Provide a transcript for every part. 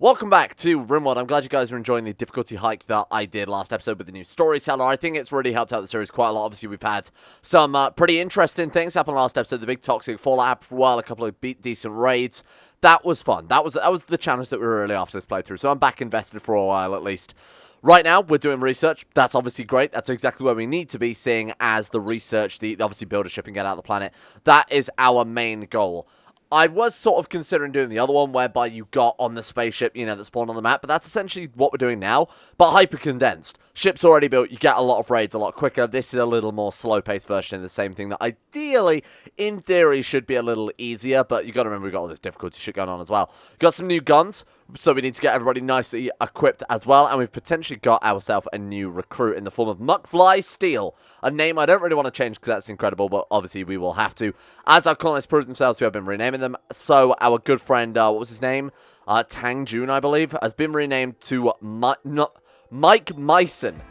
Welcome back to Rimworld. I'm glad you guys are enjoying the difficulty hike that I did last episode with the new storyteller. I think it's really helped out the series quite a lot. Obviously, we've had some pretty interesting things happen last episode. The big toxic fallout happened for a while, a couple of decent raids. That was fun. That was the challenge that we were really after this playthrough. So I'm back invested for a while at least. Right now, we're doing research. That's obviously great. That's exactly where we need to be, seeing as the research, the obviously build a ship and get out of the planet. That is our main goal. I was sort of considering doing the other one, whereby you got on the spaceship, you know, that spawned on the map, but that's essentially what we're doing now, but hyper-condensed. Ship's already built, you get a lot of raids a lot quicker. This is a little more slow-paced version of the same thing that ideally, in theory, should be a little easier, but you got to remember we've got all this difficulty shit going on as well. Got some new guns, so we need to get everybody nicely equipped as well, and we've potentially got ourselves a new recruit in the form of Muckfly Steel, a name I don't really want to change because that's incredible, but obviously we will have to. As our colonists prove themselves, we have been renaming them, so our good friend, what was his name? Tang Jun, I believe, has been renamed to Mike Myson.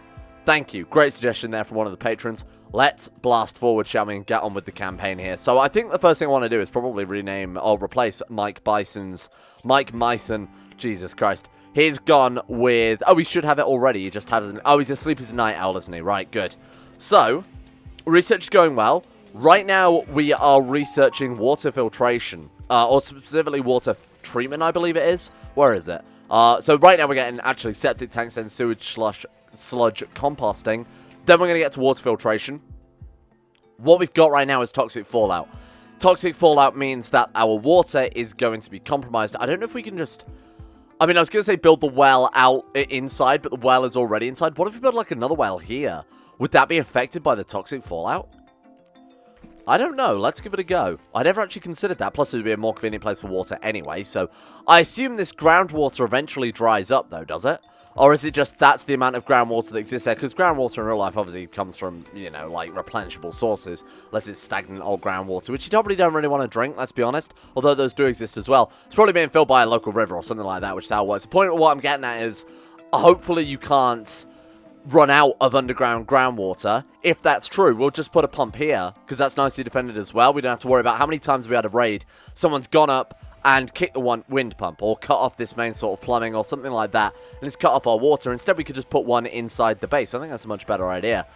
Thank you. Great suggestion there from one of the patrons. Let's blast forward, shall we, and get on with the campaign here. So I think the first thing I want to do is probably rename or replace Mike Myson. Jesus Christ. He's gone with... Oh, he should have it already. He just hasn't... Oh, he's asleep as a night owl, isn't he? Right, good. So, research is going well. Right now, we are researching water filtration. Or specifically water treatment, I believe it is. Where is it? So right now we're getting actually septic tanks and sewage sludge composting. Then we're going to get to water filtration. What we've got right now is toxic fallout. Toxic fallout means that our water is going to be compromised. I don't know if we can just... I mean, I was going to say build the well out inside, but the well is already inside. What if we build like another well here? Would that be affected by the toxic fallout? I don't know. Let's give it a go. I never actually considered that. Plus, it would be a more convenient place for water anyway. So, I assume this groundwater eventually dries up, though, does it? Or is it just that's the amount of groundwater that exists there? Because groundwater in real life obviously comes from, you know, like replenishable sources. Unless it's stagnant old groundwater, which you probably don't really want to drink, let's be honest. Although those do exist as well. It's probably being filled by a local river or something like that, which is how it works. The point of what I'm getting at is, hopefully you can't run out of underground groundwater. If that's true, we'll just put a pump here, because that's nicely defended as well. We don't have to worry about how many times we had a raid. Someone's gone up and kicked the wind pump, or cut off this main sort of plumbing, or something like that, and it's cut off our water. Instead, we could just put one inside the base. I think that's a much better idea.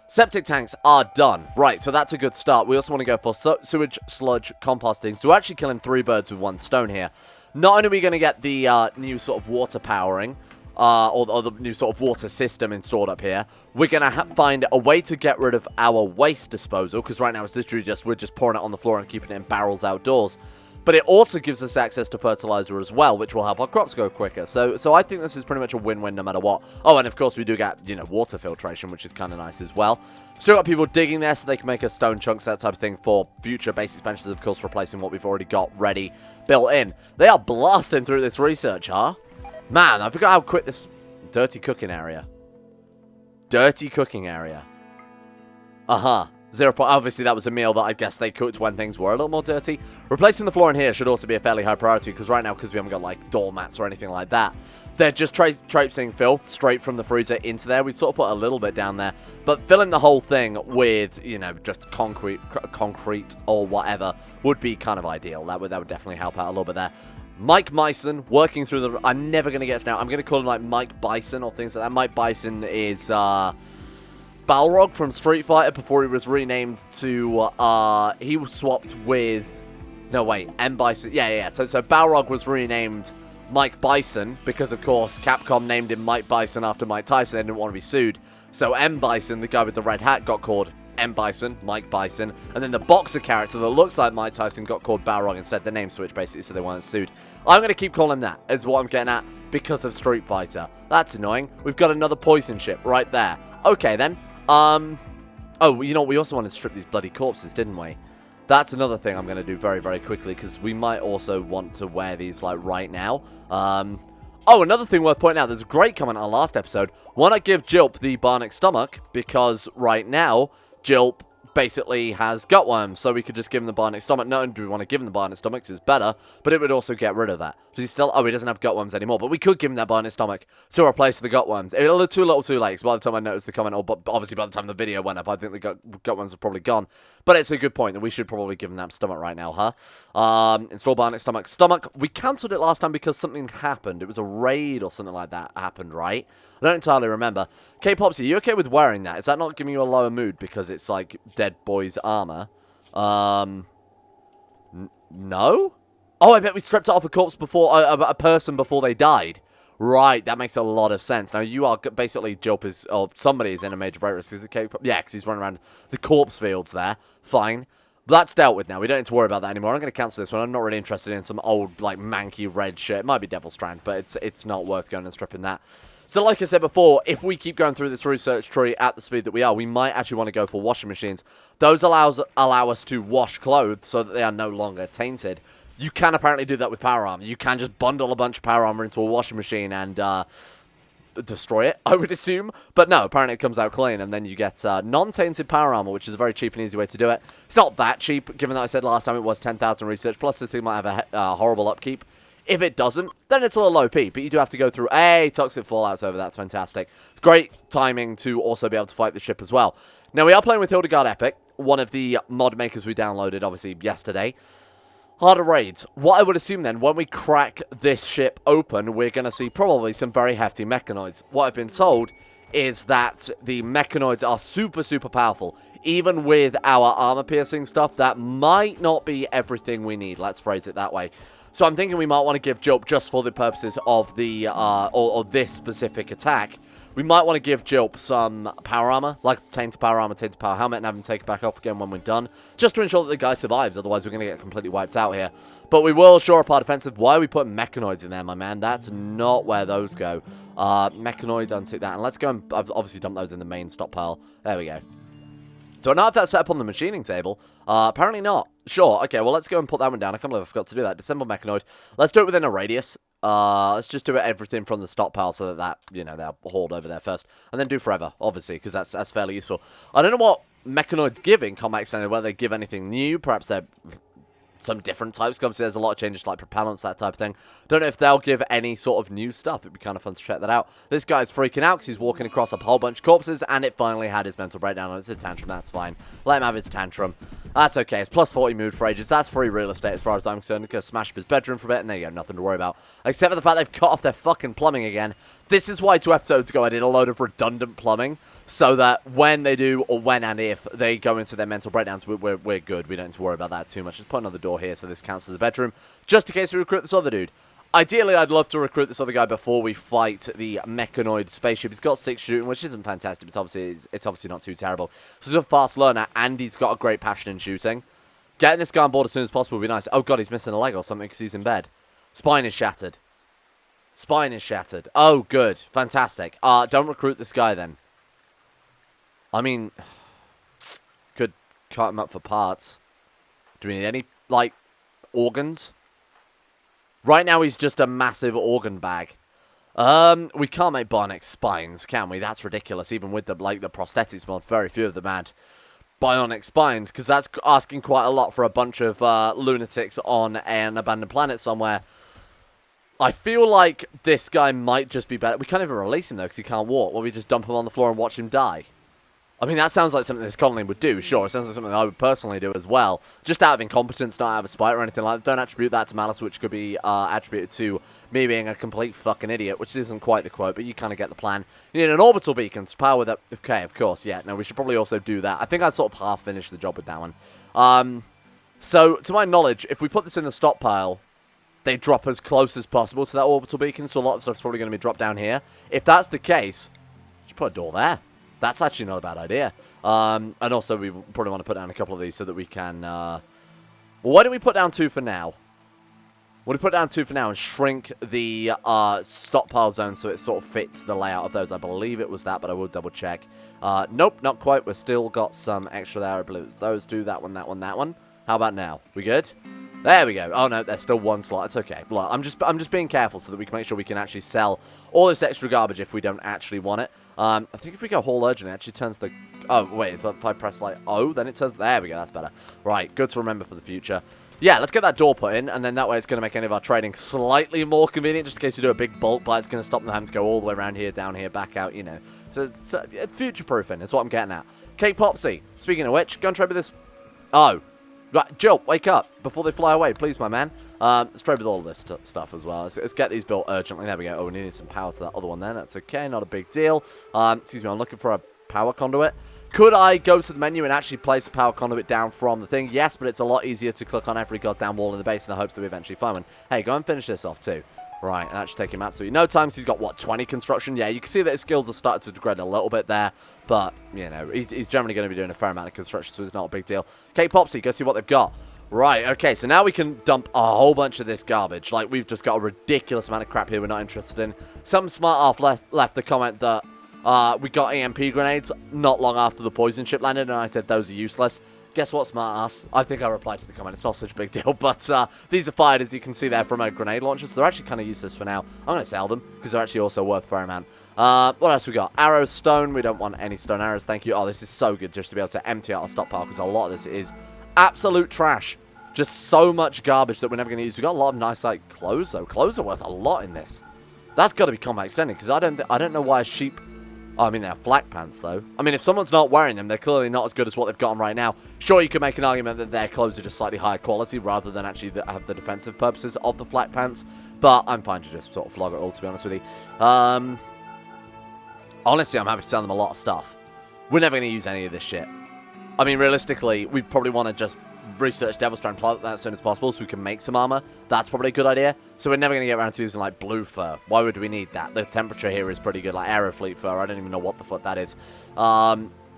Septic tanks are done. Right, so that's a good start. We also want to go for sewage sludge composting. So we're actually killing 3 birds with 1 stone here. Not only are we going to get the new sort of water powering, or the new sort of water system installed up here, we're going to find a way to get rid of our waste disposal, because right now it's literally just, we're just pouring it on the floor and keeping it in barrels outdoors. But it also gives us access to fertilizer as well, which will help our crops go quicker. So I think this is pretty much a win-win no matter what. Oh, and of course we do get, you know, water filtration, which is kind of nice as well. Still got people digging there so they can make us stone chunks, that type of thing, for future base expansions, of course, replacing what we've already got ready, built in. They are blasting through this research, huh? Man, I forgot how quick this... Dirty cooking area. Dirty cooking area. Uh-huh. 0. Obviously, that was a meal that I guess they cooked when things were a little more dirty. Replacing the floor in here should also be a fairly high priority, because right now, because we haven't got, like, doormats or anything like that, they're just traipsing filth straight from the freezer into there. We've sort of put a little bit down there, but filling the whole thing with, you know, just concrete or whatever would be kind of ideal. That would definitely help out a little bit there. Mike Myson, working through the... I'm never going to get it now. I'm going to call him, like, Mike Bison or things like that. Mike Bison is, Balrog from Street Fighter before he was renamed to, he was swapped with... No, wait, M. Bison. Yeah. So Balrog was renamed Mike Bison because, of course, Capcom named him Mike Bison after Mike Tyson. They didn't want to be sued. So M. Bison, the guy with the red hat, got called M. Bison, Mike Bison, and then the boxer character that looks like Mike Tyson got called Balrog instead. The name switched, basically, so they weren't sued. I'm going to keep calling him that, is what I'm getting at, because of Street Fighter. That's annoying. We've got another poison ship right there. Okay, then. Oh, you know, we also wanted to strip these bloody corpses, didn't we? That's another thing I'm going to do very, very quickly, because we might also want to wear these, like, right now. Oh, another thing worth pointing out, there's a great comment on our last episode. Why not give Jilp the bionic stomach? Because right now, Jilp basically has gutworms, so we could just give him the bionic stomach. Not only do we want to give him the bionic stomach, because it's better, but it would also get rid of that. Does he still... Oh, he doesn't have gutworms anymore, but we could give him that bionic stomach to replace the gutworms. A little too late, because by the time I noticed the comment, or obviously by the time the video went up, I think the gutworms are probably gone. But it's a good point that we should probably give him that stomach right now, huh? Install bionic stomach. Stomach, we cancelled it last time because something happened. It was a raid or something like that happened, right? I don't entirely remember. K-Popsy, are you okay with wearing that? Is that not giving you a lower mood because it's like dead boy's armor? No? Oh, I bet we stripped it off a corpse before, a person before they died. Right, that makes a lot of sense. Now, you are basically, Jilp is, or somebody is in a major break risk. Is it K-Pop? Yeah, because he's running around the corpse fields there. Fine. That's dealt with now. We don't need to worry about that anymore. I'm going to cancel this one. I'm not really interested in some old, like, manky red shit. It might be Devil Strand, but it's not worth going and stripping that. So like I said before, if we keep going through this research tree at the speed that we are, we might actually want to go for washing machines. Those allow us to wash clothes so that they are no longer tainted. You can apparently do that with power armor. You can just bundle a bunch of power armor into a washing machine and destroy it, I would assume. But no, apparently it comes out clean, and then you get non-tainted power armor, which is a very cheap and easy way to do it. It's not that cheap, given that I said last time it was 10,000 research, plus the thing might have a horrible upkeep. If it doesn't, then it's a little OP, but you do have to go through toxic fallout's over. That's fantastic. Great timing to also be able to fight the ship as well. Now, we are playing with Hildegard Epic, one of the mod makers we downloaded, obviously, yesterday. Harder raids. What I would assume then, when we crack this ship open, we're going to see probably some very hefty mechanoids. What I've been told is that the mechanoids are super, super powerful. Even with our armor-piercing stuff, that might not be everything we need. Let's phrase it that way. So I'm thinking we might want to give Jilp, just for the purposes of the, or this specific attack, we might want to give Jilp some power armor, like tainted power armor, tainted power helmet, and have him take it back off again when we're done, just to ensure that the guy survives, otherwise we're going to get completely wiped out here. But we will shore up our defensive. Why are we putting mechanoids in there, my man? That's not where those go. Mechanoid, untick that, and let's go and obviously dump those in the main stockpile. There we go. Do I not have that set up on the machining table? Apparently not. Sure, okay, well, let's go and put that one down. I can't believe I forgot to do that. Disassemble mechanoid. Let's do it within a radius. Let's just do everything from the stockpile so that, you know, they're hauled over there first. And then do forever, obviously, because that's fairly useful. I don't know what mechanoids give in Combat Extended, whether they give anything new. Perhaps they're some different types. Obviously, there's a lot of changes like propellants, that type of thing. Don't know if they'll give any sort of new stuff. It'd be kind of fun to check that out. This guy's freaking out because he's walking across a whole bunch of corpses, and it finally had his mental breakdown. It's a tantrum, that's fine. Let him have his tantrum. That's okay. It's plus 40 mood for ages. That's free real estate as far as I'm concerned. Go smash up his bedroom for a bit, and there you go. Nothing to worry about. Except for the fact they've cut off their fucking plumbing again. This is why 2 episodes ago I did a load of redundant plumbing, so that when they do, or when and if they go into their mental breakdowns, we're good. We don't need to worry about that too much. Just put another door here so this counts as a bedroom, just in case we recruit this other dude. Ideally, I'd love to recruit this other guy before we fight the mechanoid spaceship. He's got 6 shooting, which isn't fantastic. It's obviously not too terrible. So he's a fast learner, and he's got a great passion in shooting. Getting this guy on board as soon as possible would be nice. Oh god, he's missing a leg or something because he's in bed. Spine is shattered. Spine is shattered. Oh, good. Fantastic. Don't recruit this guy then. I mean, could cut him up for parts. Do we need any, like, organs? Right now he's just a massive organ bag. We can't make bionic spines, can we? That's ridiculous. Even with the prosthetics mod, very few of them had bionic spines, because that's asking quite a lot for a bunch of lunatics on an abandoned planet somewhere. I feel like this guy might just be better. We can't even release him, though, because he can't walk. Well, we just dump him on the floor and watch him die. I mean, that sounds like something this colony would do. Sure, it sounds like something I would personally do as well. Just out of incompetence, not out of a spite or anything like that. Don't attribute that to malice, which could be attributed to me being a complete fucking idiot, which isn't quite the quote, but you kind of get the plan. You need an orbital beacon to power that. Okay, of course, yeah. No, we should probably also do that. I think I sort of half finished the job with that one. So, to my knowledge, if we put this in the stockpile, they drop as close as possible to that orbital beacon, so a lot of stuff's probably going to be dropped down here. If that's the case, just put a door there. That's actually not a bad idea. And also, we probably want to put down a couple of these so that we can... well, why don't we put down 2 for now? Why don't we put down 2 for now and shrink the stockpile zone so it sort of fits the layout of those? I believe it was that, but I will double check. Nope, not quite. We've still got some extra there. I believe it's those 2, that one, that one, that one. How about now? We good? There we go. Oh, no, there's still 1 slot. It's okay. Look, I'm just being careful so that we can make sure we can actually sell all this extra garbage if we don't actually want it. I think if we go haul urgent, it actually turns the... Oh, wait, so if I press like O, then it turns... There we go, that's better. Right, good to remember for the future. Yeah, let's get that door put in, and then that way it's going to make any of our trading slightly more convenient, just in case we do a big bulk buy. It's going to stop them having to go all the way around here, down here, back out, you know. So it's future-proofing is what I'm getting at. Cake Popsy, speaking of which, go and trade with this... Oh. Right, Jilp, wake up before they fly away, please, my man. Let's trade with all this stuff as well. Let's get these built urgently. There we go. Oh, we needed some power to that other one then. That's okay, not a big deal. Excuse me, I'm looking for a power conduit. Could I go to the menu and actually place a power conduit down from the thing? Yes, but it's a lot easier to click on every goddamn wall in the base in the hopes that we eventually find one. Hey, go and finish this off too. Right, and that should take him absolutely no time. So he's got, what, 20 construction? Yeah, you can see that his skills have started to degrade a little bit there. But, you know, he's generally going to be doing a fair amount of construction, so it's not a big deal. Cake Popsy, go see what they've got. Right, okay, so now we can dump a whole bunch of this garbage. Like, we've just got a ridiculous amount of crap here we're not interested in. Some smart half left a comment that we got EMP grenades not long after the poison ship landed, and I said those are useless. Guess what, smart ass? I think I replied to the comment. It's not such a big deal, but these are fired, as you can see there, from a grenade launcher, so they're actually kind of useless for now. I'm going to sell them, because they're actually also worth a fair amount. What else we got? Arrows, stone. We don't want any stone arrows, thank you. Oh, this is so good just to be able to empty out our stockpile, because a lot of this is absolute trash. Just so much garbage that we're never going to use. We've got a lot of nice, like, clothes, though. Clothes are worth a lot in this. That's got to be combat extended, because I don't know why a sheep... Oh, I mean, they have flak pants, though. I mean, if someone's not wearing them, they're clearly not as good as what they've got on right now. Sure, you could make an argument that their clothes are just slightly higher quality, rather than actually have the defensive purposes of the flak pants. But I'm fine to just sort of flog it all, to be honest with you. Honestly, I'm happy to sell them a lot of stuff. We're never going to use any of this shit. I mean, realistically, we probably want to just research Devil's Strand, plant that as soon as possible so we can make some armor. That's probably a good idea. So we're never going to get around to using, like, blue fur. Why would we need that? The temperature here is pretty good. Like, Aerofleet fur, I don't even know what the fuck that is.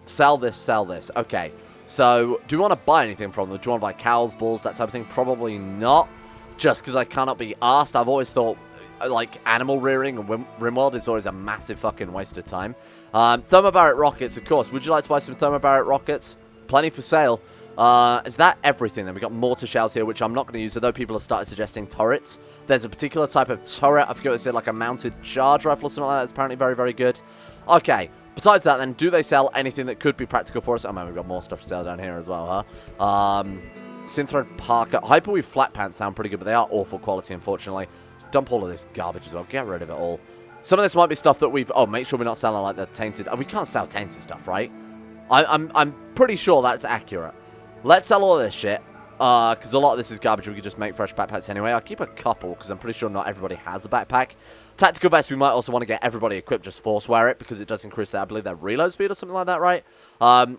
Sell this, sell this. Okay. So, do we want to buy anything from them? Do you want to buy cows, bulls, that type of thing? Probably not. Just because I cannot be asked. I've always thought, like, animal rearing and Rimworld is always a massive fucking waste of time. Thermobaric rockets, of course. Would you like to buy some thermobaric rockets? Plenty for sale. Is that everything? Then we got mortar shells here, which I'm not going to use, although people have started suggesting turrets. There's a particular type of turret, I forget what it said, like a mounted charge rifle or something like that. It's apparently very, very good. Okay, besides that then, do they sell anything that could be practical for us? Oh man, we've got more stuff for sale down here as well, huh? Synthread Parker. Hyperweave flat pants sound pretty good, but they are awful quality, unfortunately. Dump all of this garbage as well. Get rid of it all. Some of this might be stuff that we've... Oh, make sure we're not selling like the tainted... Oh, we can't sell tainted stuff, right? I'm pretty sure that's accurate. Let's sell all of this shit, because a lot of this is garbage. We could just make fresh backpacks anyway. I'll keep a couple, because I'm pretty sure not everybody has a backpack. Tactical vest, we might also want to get everybody equipped, just force wear it, because it does increase, I believe, their reload speed or something like that, right? Oh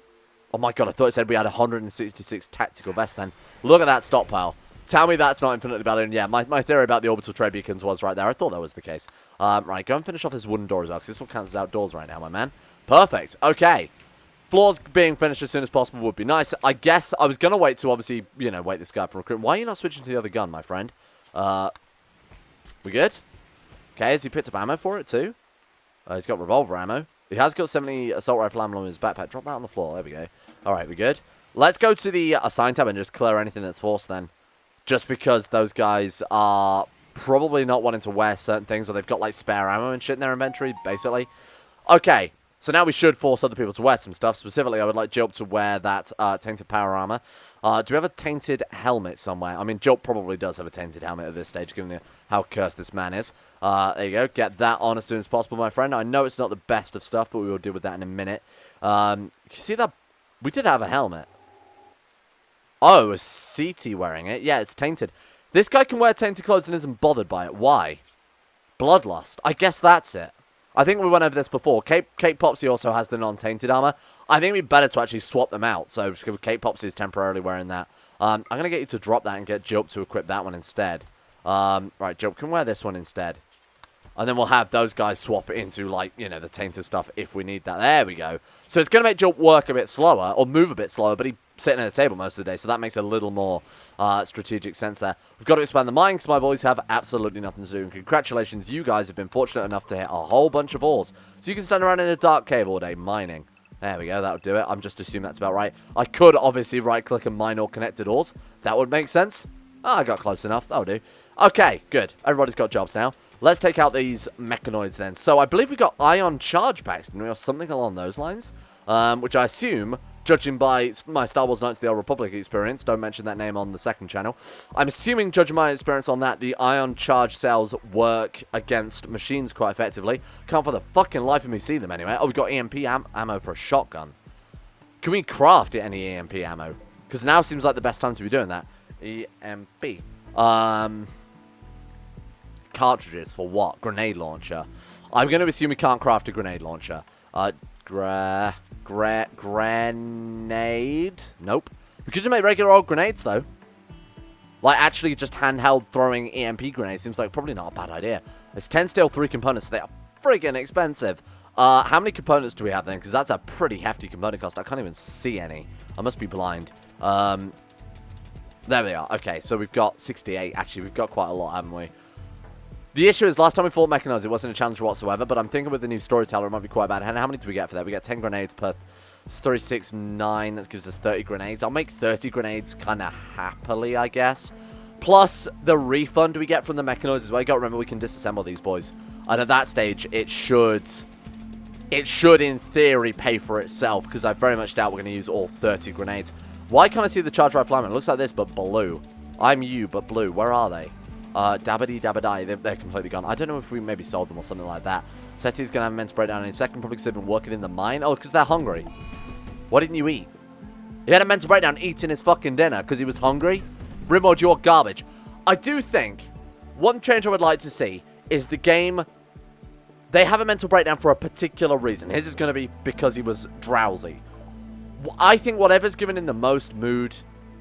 my god, I thought it said we had 166 tactical vests then. Look at that stockpile. Tell me that's not infinitely better. And yeah, my theory about the orbital trade beacons was right there. I thought that was the case. Right, go and finish off this wooden door as well, because this one counts as outdoors right now, my man. Perfect. Okay. Floors being finished as soon as possible would be nice. I guess I was going to wait to obviously, you know, wait this guy up for recruitment. Why are you not switching to the other gun, my friend? We good? Okay, has he picked up ammo for it too? He's got revolver ammo. He has got 70 assault rifle ammo in his backpack. Drop that on the floor. There we go. Alright, we good? Let's go to the assign tab and just clear anything that's forced then. Just because those guys are probably not wanting to wear certain things, or they've got like spare ammo and shit in their inventory, basically. Okay. So now we should force other people to wear some stuff. Specifically, I would like Jilp to wear that tainted power armor. Do we have a tainted helmet somewhere? I mean, Jilp probably does have a tainted helmet at this stage, given how cursed this man is. There you go. Get that on as soon as possible, my friend. I know it's not the best of stuff, but we will deal with that in a minute. You see that? We did have a helmet. Oh, a CT wearing it? Yeah, it's tainted. This guy can wear tainted clothes and isn't bothered by it. Why? Bloodlust. I guess that's it. I think we went over this before. Cape Popsy also has the non-tainted armor. I think it'd be better to actually swap them out. So Cape Popsy is temporarily wearing that. I'm going to get you to drop that and get Jilp to equip that one instead. Right, Jilp can wear this one instead. And then we'll have those guys swap it into, like, you know, the tainted stuff if we need that. There we go. So it's going to make Jilp work a bit slower, or move a bit slower, but he's sitting at a table most of the day, so that makes a little more strategic sense there. We've got to expand the mine, because my boys have absolutely nothing to do. And congratulations, you guys have been fortunate enough to hit a whole bunch of ores. So you can stand around in a dark cave all day mining. There we go, that would do it. I'm just assuming that's about right. I could obviously right-click and mine all connected ores. That would make sense. Oh, I got close enough. That'll do. Okay, good. Everybody's got jobs now. let's take out these mechanoids then. So I believe we got ion charge packs, didn't we, or something along those lines? Which I assume, judging by my Star Wars Knights of the Old Republic experience, don't mention that name on the second channel, I'm assuming, judging my experience on that, the ion charge cells work against machines quite effectively. Can't for the fucking life of me see them anyway. Oh, we got EMP ammo for a shotgun. Can we craft any EMP ammo? Because now seems like the best time to be doing that. EMP. Cartridges for what? Grenade launcher. I'm going to assume we can't craft a grenade launcher. Grenade? Nope. We could just make regular old grenades, though. Like, actually just handheld throwing EMP grenades seems like probably not a bad idea. It's 10 steel, 3 components, so they are friggin' expensive. How many components do we have then? Because that's a pretty hefty component cost. I can't even see any. I must be blind. There we are. Okay, so we've got 68. Actually, we've got quite a lot, haven't we? The issue is, last time we fought mechanoids, it wasn't a challenge whatsoever, but I'm thinking with the new storyteller, it might be quite bad. And how many do we get for that? We get 10 grenades per 36, 9. That gives us 30 grenades. I'll make 30 grenades kind of happily, I guess. Plus, the refund we get from the mechanoids as well. You got to remember, we can disassemble these boys. And at that stage, it should, in theory, pay for itself, because I very much doubt we're going to use all 30 grenades. Why can't I see the charge rifle ammo? It looks like this, but blue. I'm you, but blue. Where are they? Dabbity dabbity. They're completely gone. I don't know if we maybe sold them or something like that. Seti's going to have a mental breakdown in a second, probably because they've been working in the mine. Oh, because they're hungry. Why didn't you eat? He had a mental breakdown eating his fucking dinner because he was hungry. Rimworld, you're garbage. I do think one change I would like to see is the game. They have a mental breakdown for a particular reason. His is going to be because he was drowsy. I think whatever's given him the most mood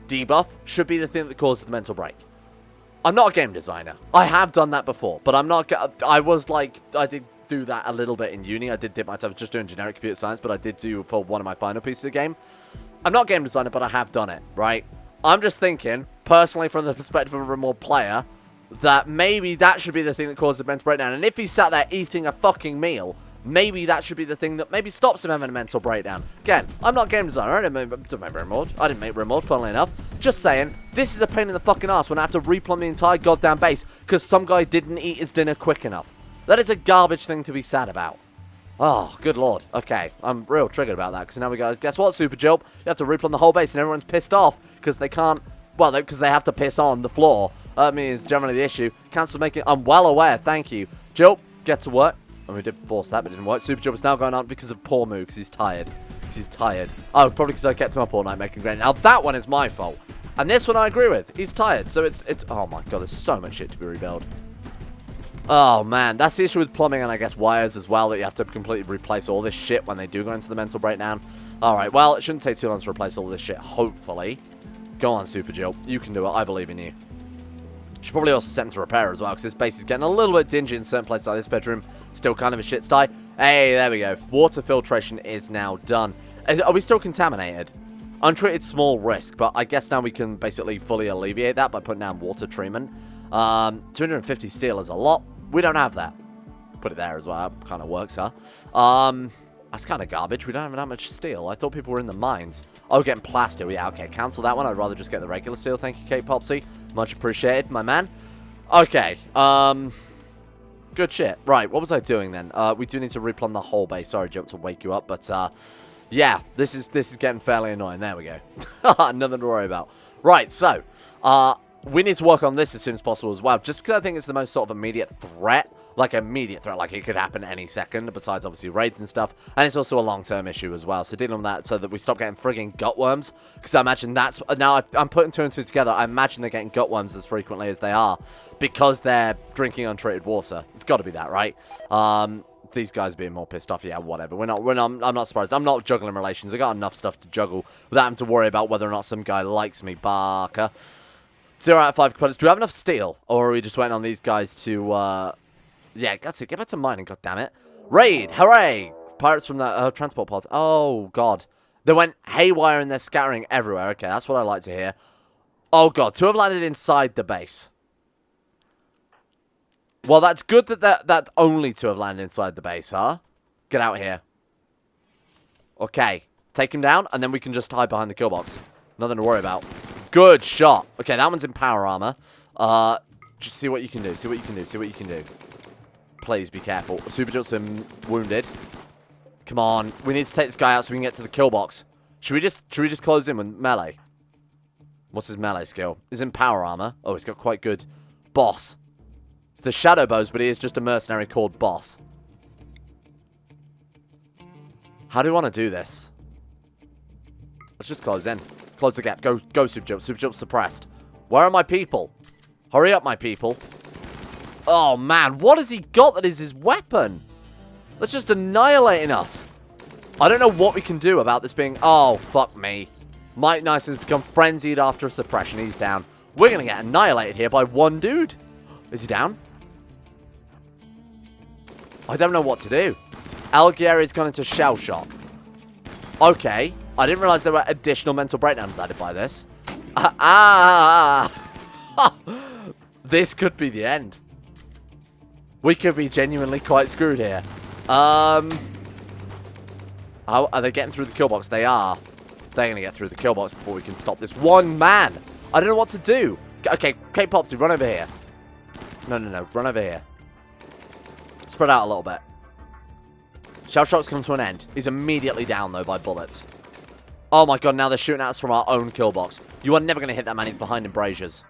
debuff should be the thing that causes the mental break. I'm not a game designer. I have done that before, but I'm not. I did do that a little bit in uni. I did dip myself just doing generic computer science, but I did do for one of my final pieces of the game. I'm not a game designer, but I have done it, right? I'm just thinking, personally, from the perspective of a Rimworld player, that maybe that should be the thing that causes the mental breakdown. And if he sat there eating a fucking meal, maybe that should be the thing that maybe stops him having a mental breakdown. Again, I'm not a game designer. I didn't make Rimworld. I didn't make Rimworld, funnily enough. Just saying, this is a pain in the fucking ass when I have to replumb the entire goddamn base because some guy didn't eat his dinner quick enough. That is a garbage thing to be sad about. Oh, good lord. Okay, I'm real triggered about that because now we go, guess what, Super Jilp? You have to replumb the whole base and everyone's pissed off because they can't, well, because they have to piss on the floor. I mean, it's generally the issue. Cancel making, I'm well aware, thank you. Jilp, get to work. And we did force that, but it didn't work. Super Jilp is now going on because of poor Moo, because he's tired. Oh, probably because I kept him up all night making grenades. Now, that one is my fault. And this one I agree with. He's tired, so it's, oh my god, there's so much shit to be rebuilt. Oh, man. That's the issue with plumbing and, I guess, wires as well, that you have to completely replace all this shit when they do go into the mental breakdown. Alright, well, it shouldn't take too long to replace all this shit, hopefully. Go on, Super Jilp. You can do it. I believe in you. Should probably also send him to repair as well, because this base is getting a little bit dingy in certain places like this bedroom. Still kind of a shit sty. Hey, there we go. Water filtration is now done. Are we still contaminated? Untreated small risk, but I guess now we can basically fully alleviate that by putting down water treatment. 250 steel is a lot. We don't have that. Put it there as well. That kind of works, huh? That's kind of garbage. We don't have that much steel. I thought people were in the mines. Oh, getting plaster. Yeah, okay. Cancel that one. I'd rather just get the regular steel. Thank you, Kate Popsy. Much appreciated, my man. Okay. Good shit. Right, what was I doing then? We do need to replumb the whole base. Sorry, Jilp, to wake you up, but yeah, this is getting fairly annoying. There we go. Nothing to worry about. Right, so we need to work on this as soon as possible as well, just because I think it's the most sort of immediate threat. Like, immediate threat, like it could happen any second, besides obviously raids and stuff. And it's also a long-term issue as well, so dealing with that so that we stop getting frigging gutworms. Because I imagine that's, now I'm putting two and two together, I imagine they're getting gutworms as frequently as they are, because they're drinking untreated water. It's got to be that, right? These guys being more pissed off, yeah, whatever. I'm not surprised. I'm not juggling relations. I got enough stuff to juggle without having to worry about whether or not some guy likes me, Barker. 0 out of 5 components. Do we have enough steel? Or are we just waiting on these guys to, yeah, that's it. Get back to mining, goddammit. Raid! Hooray! Pirates from the transport pods. Oh, God. They went haywire and they're scattering everywhere. Okay, that's what I like to hear. Oh, God. 2 have landed inside the base. Well, that's good that only 2 have landed inside the base, huh? Get out here. Okay. Take him down, and then we can just hide behind the kill box. Nothing to worry about. Good shot. Okay, that one's in power armor. Just see what you can do. See what you can do. See what you can do. Please be careful. Super Jilp's been wounded. Come on. We need to take this guy out so we can get to the kill box. Should we just close in with melee? What's his melee skill? He's in power armor. Oh, he's got quite good boss. It's the shadow bows, but he is just a mercenary called boss. How do we want to do this? Let's just close in. Close the gap. Go, Super Jilp. Super Jilp's suppressed. Where are my people? Hurry up, my people. Oh, man. What has he got that is his weapon? That's just annihilating us. I don't know what we can do about this being... Oh, fuck me. Might Nice has become frenzied after a suppression. He's down. We're going to get annihilated here by one dude. Is he down? I don't know what to do. Algieri's gone into shell shock. Okay. I didn't realize there were additional mental breakdowns added by this. This could be the end. We could be genuinely quite screwed here. How are they getting through the kill box? They are. They're going to get through the kill box before we can stop this one man. I don't know what to do. Okay, Kate Popsy, run over here. No. Run over here. Spread out a little bit. Shell shock's come to an end. He's immediately down, though, by bullets. Oh, my God. Now they're shooting at us from our own kill box. You are never going to hit that man. He's behind embrasures.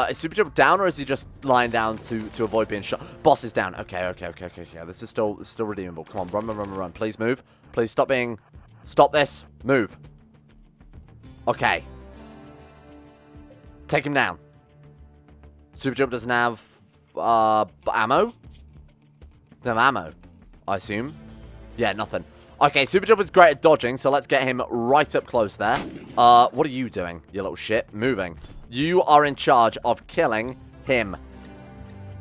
Is Super Jilp down, or is he just lying down to avoid being shot? Boss is down. Okay. This is still redeemable. Come on, run. Please move. Please stop being... Stop this. Move. Okay. Take him down. Super Jilp doesn't have ammo? Doesn't have ammo, I assume. Yeah, nothing. Okay, Super Jilp is great at dodging, so let's get him right up close there. What are you doing, you little shit? Moving. You are in charge of killing him.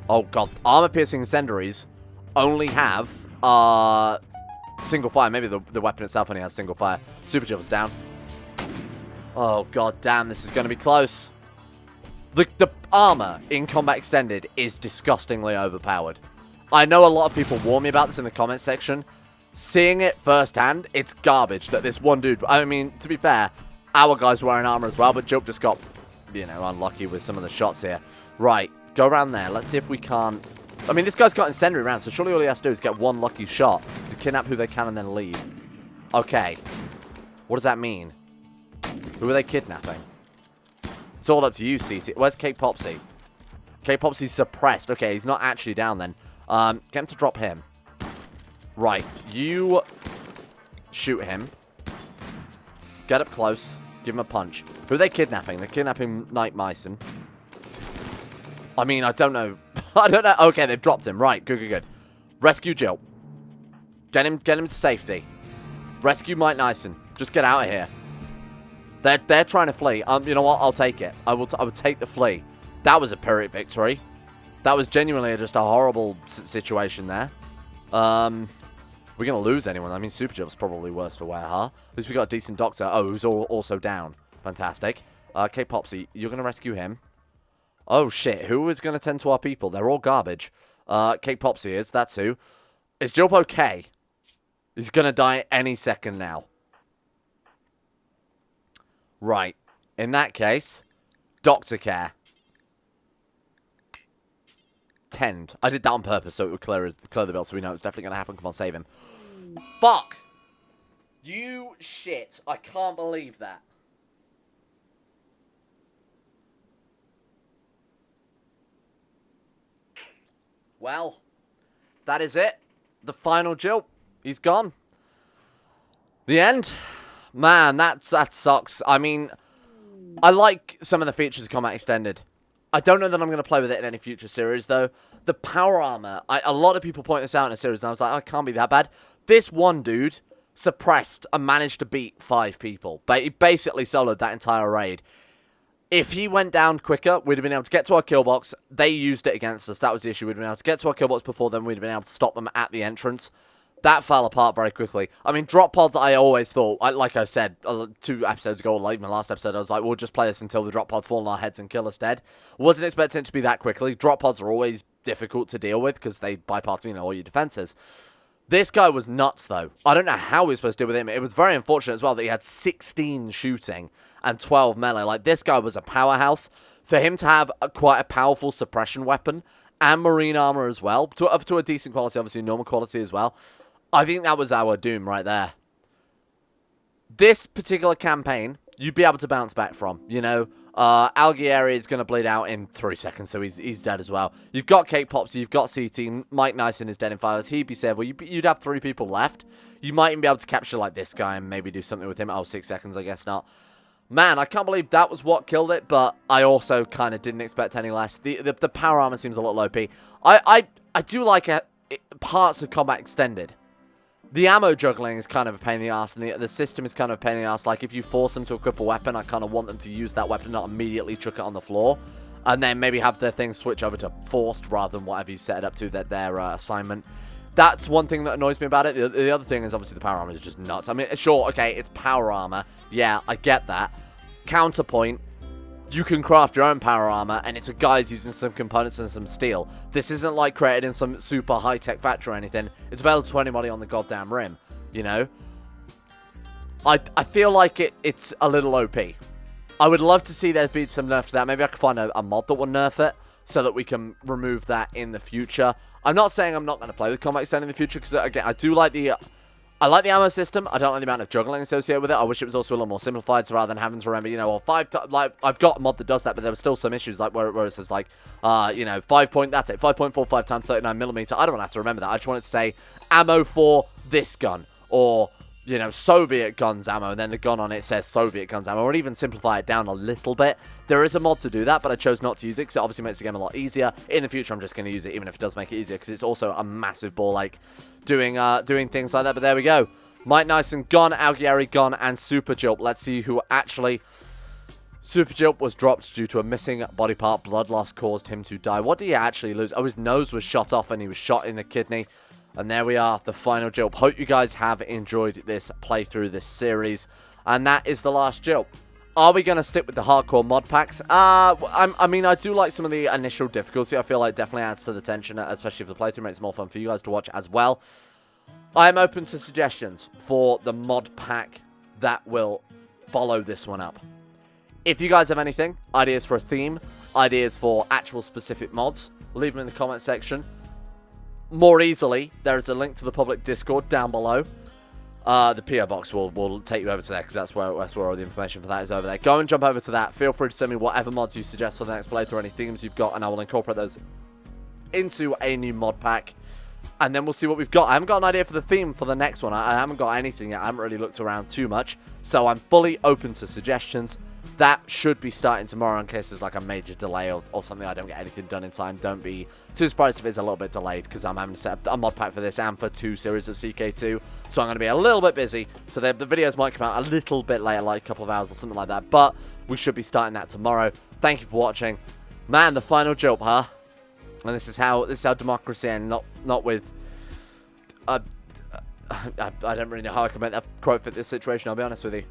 Oh, God. Armor-piercing incendiaries only have single fire. Maybe the weapon itself only has single fire. Super Jilp's down. Oh, God damn. This is going to be close. The armor in Combat Extended is disgustingly overpowered. I know a lot of people warn me about this in the comments section. Seeing it firsthand, it's garbage that this one dude... I mean, to be fair, our guy's wearing armor as well, but Jilp just got, you know, unlucky with some of the shots here. Right, go around there. Let's see if we can't... I mean, this guy's got incendiary rounds, so surely all he has to do is get one lucky shot to kidnap who they can and then leave. Okay. What does that mean? Who are they kidnapping? It's all up to you, CT. Where's Kate Popsy? Kate Popsy's suppressed. Okay, he's not actually down then. Get him to drop him. Right, you shoot him. Get up close. Give him a punch. Who are they kidnapping? They're kidnapping Knight Myson. I mean, I don't know. I don't know. Okay, they've dropped him. Right, good. Rescue Jilp. Get him to safety. Rescue Mike Nyson. Just get out of here. They're trying to flee. You know what? I'll take it. I would take the flee. That was a Pyrrhic victory. That was genuinely just a horrible situation there. We're going to lose anyone. I mean, Super Jilp's probably worse for wear, huh? At least we got a decent doctor. Oh, who's also down. Fantastic. Kate Popsy, you're going to rescue him. Oh, shit. Who is going to tend to our people? They're all garbage. Kate Popsy is. That's who. Is Jilp okay? He's going to die any second now. Right. In that case, doctor care. Tend. I did that on purpose so it would clear the bill so we know it's definitely going to happen. Come on, save him. Fuck! You shit. I can't believe that. Well, that is it. The final Jilp. He's gone. The end. Man, that sucks. I mean, I like some of the features of Combat Extended. I don't know that I'm going to play with it in any future series, though. The power armor, a lot of people point this out in a series, and I was like, oh, it can't be that bad. This one dude suppressed and managed to beat 5 people. But he basically soloed that entire raid. If he went down quicker, we'd have been able to get to our kill box. They used it against us. That was the issue. We'd have been able to get to our kill box before then. We'd have been able to stop them at the entrance. That fell apart very quickly. I mean, drop pods, I always thought, like I said 2 episodes ago, or like my last episode, I was like, we'll just play this until the drop pods fall on our heads and kill us dead. Wasn't expecting it to be that quickly. Drop pods are always difficult to deal with because they bypass, you know, all your defenses. This guy was nuts, though. I don't know how we were supposed to deal with him. It was very unfortunate as well that he had 16 shooting and 12 melee. Like, this guy was a powerhouse. For him to have quite a powerful suppression weapon and marine armor as well, up to a decent quality, obviously normal quality as well. I think that was our doom right there. This particular campaign, you'd be able to bounce back from, you know. Algieri is going to bleed out in 3 seconds, so he's dead as well. You've got Cake Popsy, you've got CT, Mike Nyson is dead in 5 hours, he'd be safe. Well, you'd have 3 people left. You might even be able to capture, like, this guy and maybe do something with him. Oh, 6 seconds, I guess not. Man, I can't believe that was what killed it, but I also kind of didn't expect any less. The power armor seems a little OP. I do like parts of Combat Extended. The ammo juggling is kind of a pain in the ass, and the system is kind of a pain in the ass. Like, if you force them to equip a weapon, I kind of want them to use that weapon, not immediately chuck it on the floor. And then maybe have their thing switch over to forced rather than whatever you set it up to, their assignment. That's one thing that annoys me about it. The other thing is, obviously, the power armor is just nuts. I mean, sure, okay, it's power armor. Yeah, I get that. Counterpoint, you can craft your own power armor, and it's a guy's using some components and some steel. This isn't like created in some super high-tech factory or anything. It's available to anybody on the goddamn rim, you know? I feel like it's a little OP. I would love to see there be some nerf to that. Maybe I could find a mod that will nerf it so that we can remove that in the future. I'm not saying I'm not going to play with Combat Extended in the future, because, again, I do like the... I like the ammo system. I don't like the amount of juggling associated with it. I wish it was also a little more simplified, so rather than having to remember, you know, well, like, I've got a mod that does that, but there were still some issues, like, where it says, like, you know, 5.45 times 39mm. I don't want to have to remember that. I just want it to say ammo for this gun, or, you know, Soviet guns ammo, and then the gun on it says Soviet guns ammo, or even simplify it down a little bit. There is a mod to do that, but I chose not to use it, because it obviously makes the game a lot easier. In the future, I'm just going to use it, even if it does make it easier, because it's also a massive ball, like, doing things like that. But there we go. Mike Nyson gone, Algieri gone, and Super Jilp. Let's see who actually... Super Jilp was dropped due to a missing body part. Blood loss caused him to die. What did he actually lose? Oh, his nose was shot off, and he was shot in the kidney. And there we are, the final Jilp. Hope you guys have enjoyed this playthrough, this series. And that is the last Jilp. Are we going to stick with the hardcore mod packs? I mean, I do like some of the initial difficulty. I feel like it definitely adds to the tension, especially if the playthrough makes it more fun for you guys to watch as well. I am open to suggestions for the mod pack that will follow this one up. If you guys have anything, ideas for a theme, ideas for actual specific mods, leave them in the comment section. More easily, there is a link to the public Discord down below. The PO box will take you over to there, because that's where all the information for that is over there. Go and jump over to that. Feel free to send me whatever mods you suggest for the next playthrough, any themes you've got, and I will incorporate those into a new mod pack. And then we'll see what we've got. I haven't got an idea for the theme for the next one. I haven't got anything yet. I haven't really looked around too much. So I'm fully open to suggestions. That should be starting tomorrow in case there's like a major delay or something. I don't get anything done in time. Don't be too surprised if it's a little bit delayed, because I'm having to set up a mod pack for this and for 2 series of CK2. So I'm going to be a little bit busy. So the videos might come out a little bit later, like a couple of hours or something like that. But we should be starting that tomorrow. Thank you for watching. Man, the final Jilp, huh? And this is how democracy ends, not with... I don't really know how I can make that quote fit this situation, I'll be honest with you.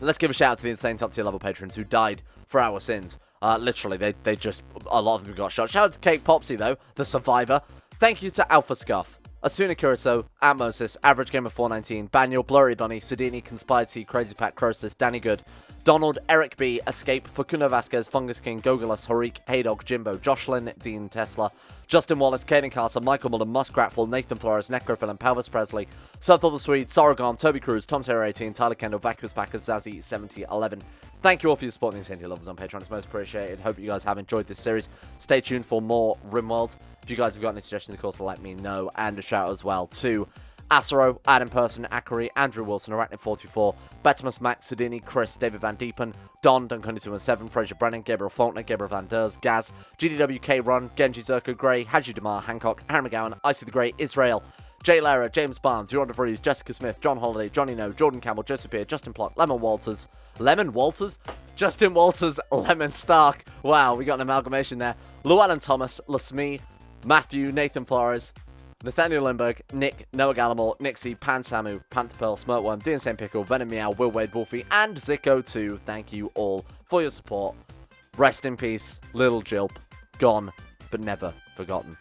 Let's give a shout out to the insane top tier level patrons who died for our sins. Literally, they just, a lot of them got shot. Shout out to Cake Popsy, though, the survivor. Thank you to Alpha Scuff, Asuna Kurito, Atmosis, Average Gamer 419, Baniel, Blurry Bunny, Sidini, Conspired T, Crazy Pat, Crosis, Danny Good, Donald, Eric B, Escape, Facundo Vasquez, Fungus King, Gogolus, Harik, Haydog, Jimbo, Jocelyn, Dean Tesla, Justin Wallace, Kaden Carter, Michael Mullen, Muskratful, Nathan Flores, Necrophil, and Pelvis Presley, Sethel the Swede, Sorogam, Toby Cruz, Tom Terror 18, Tyler Kendall, Vacuous Backers, Zazzy 7011. Thank you all for your support and the levels on Patreon. It's most appreciated. Hope you guys have enjoyed this series. Stay tuned for more Rimworld. If you guys have got any suggestions, of course, let me know. And a shout out as well to Asaro, Adam Person, Akari, Andrew Wilson, Arachnid44, Betimus Max, Sidini, Chris, David Van Diepen, Don, Duncan217, Fraser Brennan, Gabriel Faulkner, Gabriel Van Ders, Gaz, GDWK Ron, Genji Zerko Gray, Haji Damar, Hancock, Aaron McGowan, Icy the Great, Israel, Jay Lara, James Barnes, Zero DeVries, Jessica Smith, John Holiday, Johnny No, Jordan Campbell, Joseph Pierre, Justin Plott, Lemon Walters, Justin Walters, Lemon Stark. Wow, we got an amalgamation there. Llewellyn Thomas, Lasme, Matthew, Nathan Flores, Nathaniel Lindbergh, Nick, Noah Gallimore, Nixie, Pan Samu, Panther Pearl, Smirtworm, Dean St. Pickle, Venom Meow, Will Wade Wolfie, and Zico2. Thank you all for your support. Rest in peace, little Jilp. Gone, but never forgotten.